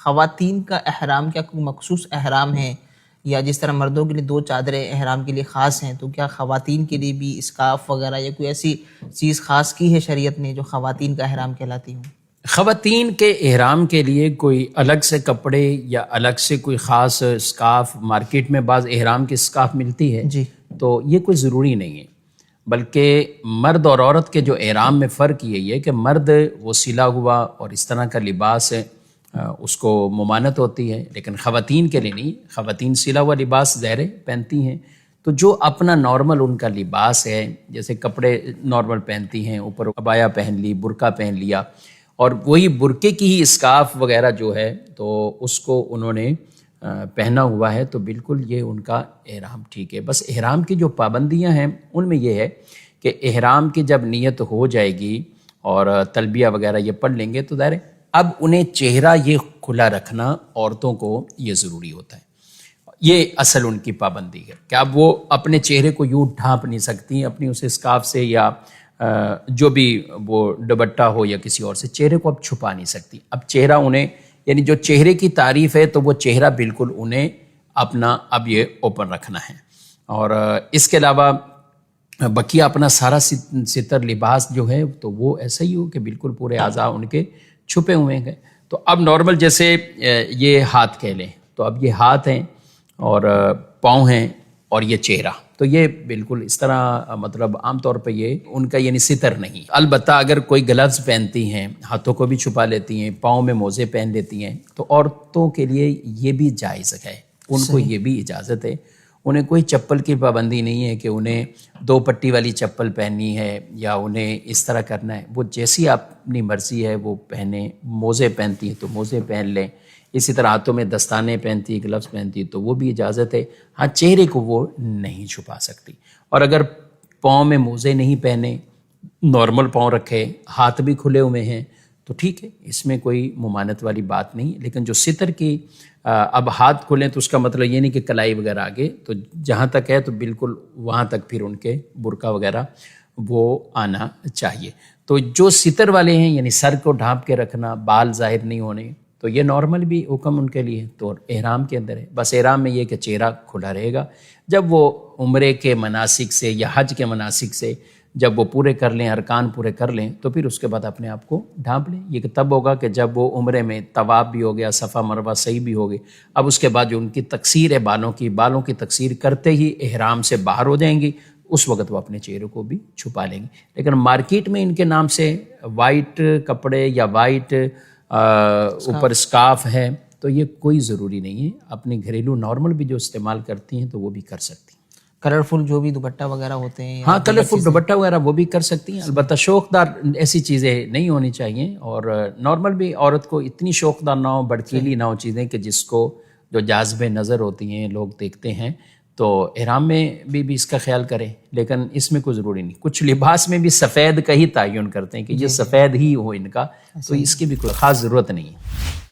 خواتین کا احرام کیا کوئی مخصوص احرام ہے، یا جس طرح مردوں کے لیے 2 چادریں احرام کے لیے خاص ہیں، تو کیا خواتین کے لیے بھی اسکارف وغیرہ یا کوئی ایسی چیز خاص کی ہے شریعت نے جو خواتین کا احرام کہلاتی ہوں؟ خواتین کے احرام کے لیے کوئی الگ سے کپڑے یا الگ سے کوئی خاص اسکارف، مارکیٹ میں بعض احرام کی اسکارف ملتی ہے جی، تو یہ کوئی ضروری نہیں ہے، بلکہ مرد اور عورت کے جو احرام میں فرق یہی ہے کہ مرد وہ سلا ہوا اور اس طرح کا لباس ہے، اس کو ممانعت ہوتی ہے، لیکن خواتین کے لیے نہیں، خواتین سلا ہوا لباس ظاہر پہنتی ہیں، تو جو اپنا نارمل ان کا لباس ہے، جیسے کپڑے نارمل پہنتی ہیں، اوپر عبایا پہن لی، برقع پہن لیا، اور وہی برقعے کی ہی اسکارف وغیرہ جو ہے تو اس کو انہوں نے پہنا ہوا ہے، تو بالکل یہ ان کا احرام ٹھیک ہے۔ بس احرام کی جو پابندیاں ہیں ان میں یہ ہے کہ احرام کی جب نیت ہو جائے گی اور تلبیہ وغیرہ یہ پڑھ لیں گے تو ظاہر ہے اب انہیں چہرہ یہ کھلا رکھنا عورتوں کو یہ ضروری ہوتا ہے، یہ اصل ان کی پابندی ہے کہ اب وہ اپنے چہرے کو یوں ڈھانپ نہیں سکتی اپنی اس اسکارف سے، یا جو بھی وہ دوپٹہ ہو یا کسی اور سے، چہرے کو اب چھپا نہیں سکتی۔ اب چہرہ انہیں، یعنی جو چہرے کی تعریف ہے تو وہ چہرہ بالکل انہیں اپنا اب یہ اوپن رکھنا ہے، اور اس کے علاوہ بقیہ اپنا سارا ستر لباس جو ہے تو وہ ایسا ہی ہو کہ بالکل پورے اعضاء ان کے چھپے ہوئے ہیں۔ تو اب نارمل جیسے یہ ہاتھ کہہ لیں تو اب یہ ہاتھ ہیں اور پاؤں ہیں اور یہ چہرہ، تو یہ بالکل اس طرح مطلب عام طور پہ یہ ان کا یعنی ستر نہیں۔ البتہ اگر کوئی گلوز پہنتی ہیں، ہاتھوں کو بھی چھپا لیتی ہیں، پاؤں میں موزے پہن لیتی ہیں، تو عورتوں کے لیے یہ بھی جائز ہے، ان کو یہ بھی اجازت ہے۔ انہیں کوئی چپل کی پابندی نہیں ہے کہ انہیں 2 پٹی والی چپل پہننی ہے یا انہیں اس طرح کرنا ہے، وہ جیسی اپنی مرضی ہے وہ پہنے۔ موزے پہنتی ہیں تو موزے پہن لیں، اسی طرح ہاتھوں میں دستانے پہنتی ہیں، گلوز پہنتی ہیں تو وہ بھی اجازت ہے۔ ہاں، چہرے کو وہ نہیں چھپا سکتی، اور اگر پاؤں میں موزے نہیں پہنے، نارمل پاؤں رکھے، ہاتھ بھی کھلے ہوئے ہیں تو ٹھیک ہے، اس میں کوئی ممانعت والی بات نہیں۔ لیکن جو ستر کی اب ہاتھ کھلیں تو اس کا مطلب یہ نہیں کہ کلائی وغیرہ آگے، تو جہاں تک ہے تو بالکل وہاں تک پھر ان کے برقع وغیرہ وہ آنا چاہیے۔ تو جو ستر والے ہیں یعنی سر کو ڈھانپ کے رکھنا، بال ظاہر نہیں ہونے، تو یہ نارمل بھی حکم ان کے لیے تو احرام کے اندر ہے۔ بس احرام میں یہ کہ چہرہ کھلا رہے گا۔ جب وہ عمرے کے مناسک سے یا حج کے مناسک سے جب وہ پورے کر لیں، ارکان پورے کر لیں، تو پھر اس کے بعد اپنے آپ کو ڈھانپ لیں۔ یہ تب ہوگا کہ جب وہ عمرے میں طواف بھی ہو گیا، صفا مروہ صحیح بھی ہو گئی، اب اس کے بعد جو ان کی تقصیر ہے بالوں کی تقصیر کرتے ہی احرام سے باہر ہو جائیں گی، اس وقت وہ اپنے چہرے کو بھی چھپا لیں گے۔ لیکن مارکیٹ میں ان کے نام سے وائٹ کپڑے یا وائٹ اوپر اسکارف ہے تو یہ کوئی ضروری نہیں ہے۔ اپنے گھریلو نارمل بھی جو استعمال کرتی ہیں تو وہ بھی کر سکتی ہیں۔ کلرفل جو بھی دوپٹہ وغیرہ ہوتے ہیں، ہاں، کلرفل دوپٹہ وغیرہ وہ بھی کر سکتی ہیں، البتہ شوقدار ایسی چیزیں نہیں ہونی چاہیے، اور نارمل بھی عورت کو اتنی شوقدار نہ ہو، بڑکیلی نہ ہو چیزیں کہ جس کو جو جاذب نظر ہوتی ہیں لوگ دیکھتے ہیں، تو احرام میں بھی اس کا خیال کریں، لیکن اس میں کوئی ضروری نہیں۔ کچھ لباس میں بھی سفید کا ہی تعین کرتے ہیں کہ یہ سفید ہی ہو ان کا، تو اس کی بھی کوئی خاص ضرورت نہیں ہے۔